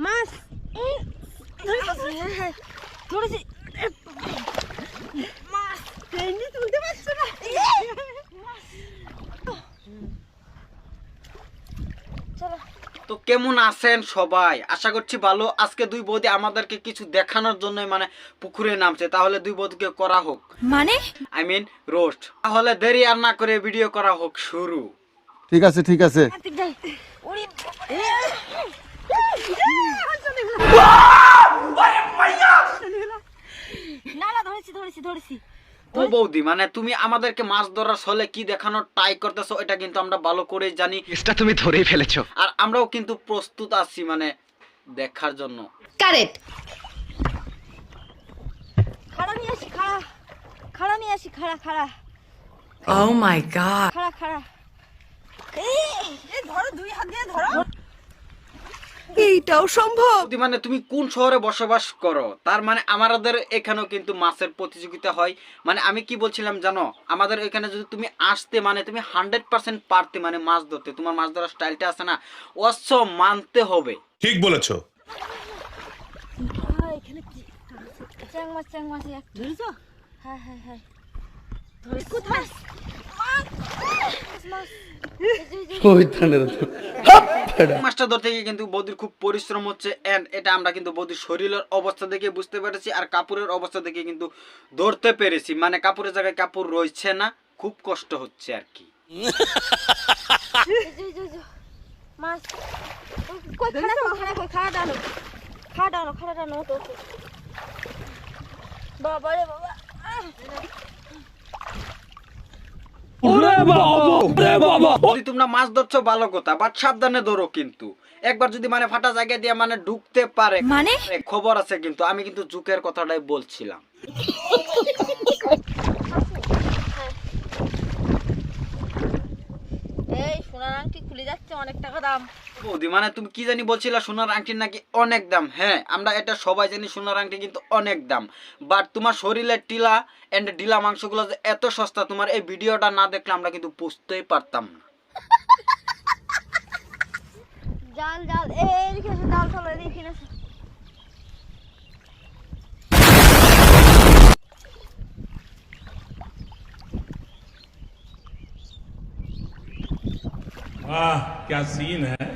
মাছ ধরেছি মাছ তুলতে পারছো না। তো কেমন আছেন সবাই? আশা করছি ভালো। আজকে দুই বৌদি আমাদেরকে কিছু দেখানোর জন্য মানে পুকুরে নামছে, তাহলে দুই বৌদিকে করা হোক মানে আই মিন রোস্ট। তাহলে দেরি আর না করে ভিডিও করা হোক শুরু। ঠিক আছে ঠিক আছে। না না ধরেছি ধরেছি ধরেছি। ও বৌদি, মানে তুমি আমাদেরকে মাছ ধরার ছলে কি দেখানোর ট্রাই করতেছো এটা কিন্তু আমরা ভালো করে জানি। এটা তুমি ধরেই ফেলেছো। আর আমরাও কিন্তু প্রস্তুত আছি মানে দেখার জন্য। কারেক্ট। খাড়া নিয়ে আসি, খাড়া নিয়ে আসি, খাড়া Oh my god. খাড়া এই ধরো, দুই হাত দিয়ে ধরো। এইটাও সম্ভব? বৌদি, মানে তুমি কোন শহরে বসবাস করো? তার মানে আমাদের এখানেও কিন্তু মাছের প্রতিযোগিতা হয়। মানে আমি কি বলছিলাম জানো, আমাদের এখানে যদি তুমি আসতে মানে তুমি 100% পারতে মানে মাছ ধরতে, তোমার মাছ ধরার স্টাইলটা আছে না, অবশ্য মানতে হবে। ঠিক বলেছো। এখানে কি চ্যাং মাছ ধরেছো? হ্যাঁ ধরে কোথায় মাছ মাছটা ধরতে গিয়ে কিন্তু বৌদির খুব পরিশ্রম হচ্ছে, এন্ড এটা আমরা কিন্তু বৌদির শরীরের অবস্থা দেখে বুঝতে পেরেছি, আর কাপড়ের অবস্থা দেখে কিন্তু ধরতে পেরেছি। মানে কাপড়ের জায়গায় কাপড় রয়েছে না, খুব কষ্ট হচ্ছে আর কি। মাছ কই খাড়া ডানো তো বাবা রে বাবা। যদি তোমরা মাছ ধরছো ভালো কথা, বাট সাবধানে ধরো কিন্তু। একবার যদি মানে ফাটা জায়গা দিয়ে মানে ঢুকতে পারে মানে খবর আছে কিন্তু। আমি কিন্তু জুকের কথাটাই বলছিলাম। এই সোনার আংটি খুলে যাচ্ছে, অনেক টাকা দাম। বৌদি, মানে তুমি কি জানি বলছিলা সোনার আংটির নাকি অনেক দাম। হ্যাঁ, আমরা এটা সবাই জানি সোনার আংটি কিন্তু অনেক দাম, বাট তোমার শরীরের টিলা এন্ড ডিলা মাংসগুলো যে এত সস্তা, তোমার এই ভিডিওটা না দেখলে আমরা কিন্তু বুঝতেই পারতাম না। জাল এদিকে এসে জাল ফেলো, এদিকে এসে। वाह क्या सीन है,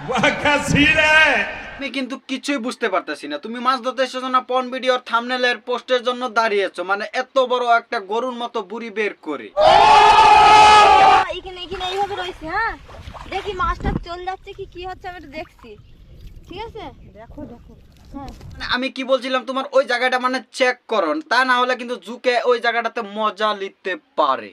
वाह क्या सीन है। আমি কিন্তু কিছুই বুঝতে পারতেছি না। তুমি মাছ ধরতে এসেছো না পর্ন ভিডিওর থাম্বনেলের পোস্টের জন্য দাঁড়িয়েছো, মানে এত বড় একটা গরুর মতো বুড়ি বের করে। এখানে এইভাবে রয়েছে। হ্যাঁ দেখি মাছটা চলে যাচ্ছে কি হচ্ছে, আমি একটু দেখছি। ঠিক আছে দেখো হ্যাঁ। মানে আমি কি বলছিলাম, তোমার ওই জায়গাটা মানে চেক করো, তা না হলে কিন্তু জুকে ওই জায়গাটাতে মজা নিতে পারে।